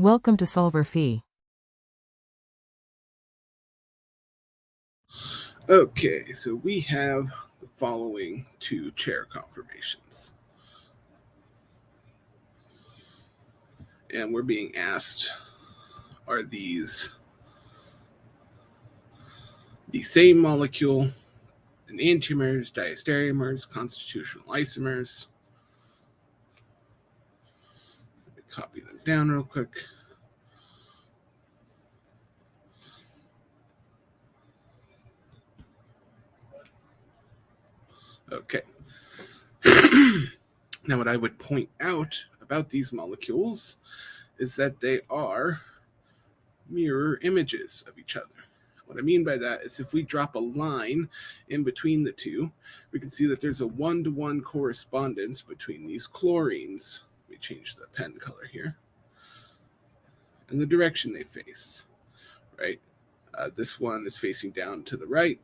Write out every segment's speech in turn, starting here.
Welcome to solverfy. Okay, so we have the following two chair conformations. And we're being asked, are these the same molecule, enantiomers, diastereoisomers, constitutional isomers? Let me copy them down real quick. Okay. Now, what I would point out about these molecules is that they are mirror images of each other. What I mean by that is if we drop a line in between the two, we can see that there's a one-to-one correspondence between these chlorines. Let me change the pen color here. And the direction they face, right? This one is facing down to the right.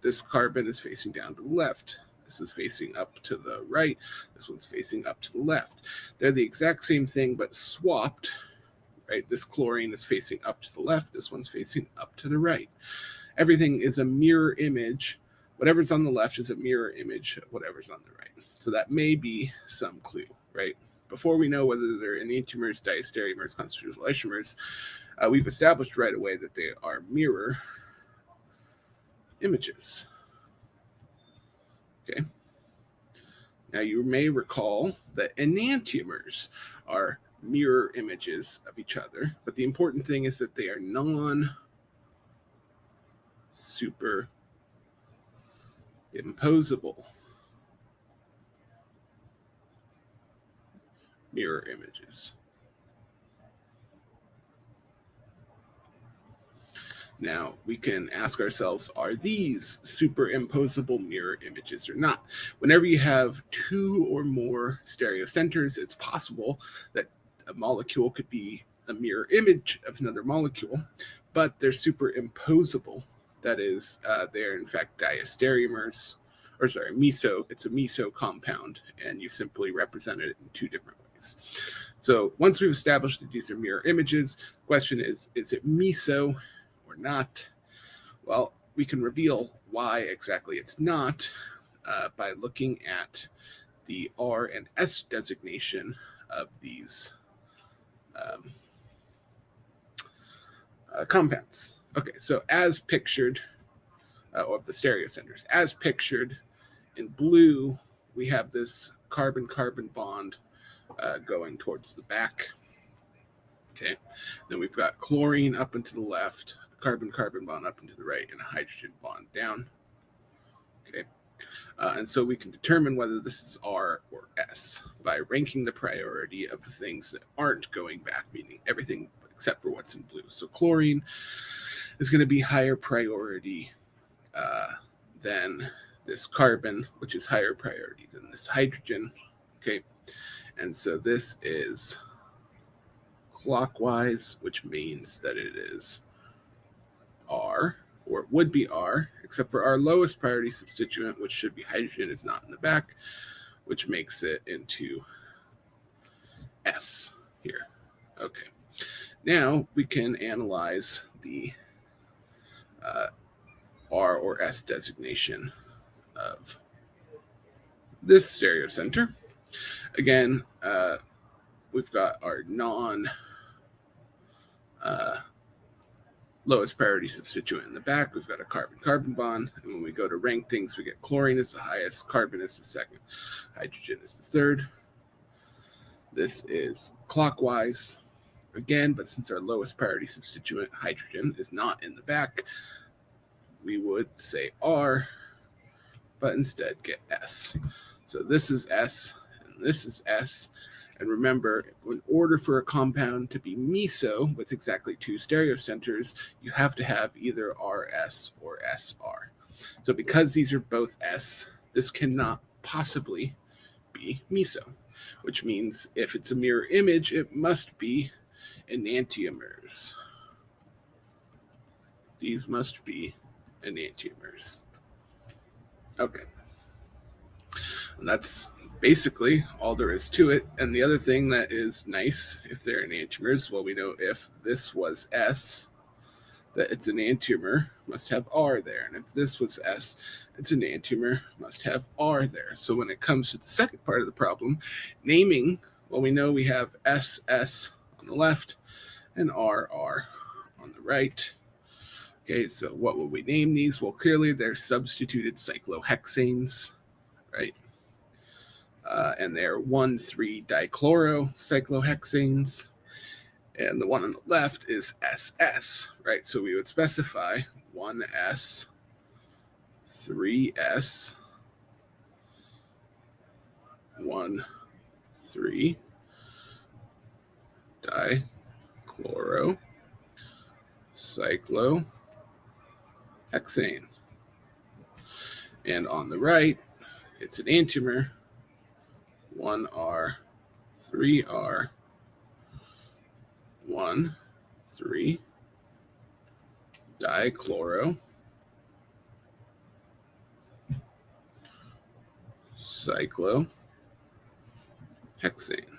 This carbon is facing down to the left. This is facing up to the right. This one's facing up to the left. They're the exact same thing, but swapped, right? This chlorine is facing up to the left. This one's facing up to the right. Everything is a mirror image. Whatever's on the left is a mirror image of whatever's on the right. So that may be some clue, right? Before we know whether they're enantiomers, diastereoisomers, constitutional isomers, we've established right away that they are mirror images. Okay. Now you may recall that enantiomers are mirror images of each other, but the important thing is that they are non-superimposable mirror images. Now, we can ask ourselves, are these superimposable mirror images or not? Whenever you have two or more stereocenters, it's possible that a molecule could be a mirror image of another molecule, but they're superimposable. That is, they're in fact diastereomers, it's a meso compound, and you've simply represented it in two different ways. So once we've established that these are mirror images, the question is it meso or not? Well, we can reveal why exactly it's not by looking at the R and S designation of these compounds. Okay, so as pictured, of the stereocenters, as pictured in blue, we have this carbon-carbon bond going towards the back. Okay, then we've got chlorine up and to the left, carbon-carbon bond up and to the right, and a hydrogen bond down. Okay, and so we can determine whether this is R or S by ranking the priority of the things that aren't going back, meaning everything except for what's in blue. So chlorine is going to be higher priority than this carbon, which is higher priority than this hydrogen. Okay, and so this is clockwise, which means that it is R, or it would be R, except for our lowest priority substituent, which should be hydrogen, is not in the back, which makes it into S here. Okay, now we can analyze the R or S designation of this stereocenter. Again, we've got our lowest priority substituent in the back. We've got a carbon-carbon bond, and when we go to rank things, we get chlorine is the highest, carbon is the second, hydrogen is the third. This is clockwise again, but since our lowest priority substituent, hydrogen, is not in the back, we would say R, but instead get S. So this is S, and this is S. And remember, in order for a compound to be meso with exactly two stereocenters, you have to have either RS or SR. So because these are both S, this cannot possibly be meso, which means if it's a mirror image, it must be enantiomers. These must be enantiomers. Okay. And that's basically all there is to it. And the other thing that is nice, if they're enantiomers, well, we know if this was S, that it's an enantiomer, must have R there. And if this was S, it's an enantiomer, must have R there. So when it comes to the second part of the problem, naming, well, we know we have SS on the left and RR on the right. Okay, so what will we name these? Well, clearly they're substituted cyclohexanes, right? And they're 1,3-dichlorocyclohexanes. And the one on the left is SS, right? So we would specify 1S, 3S, 1, 3, dichlorocyclohexane. And on the right, it's an enantiomer, 1R, 3R, 1, 3, dichlorocyclohexane.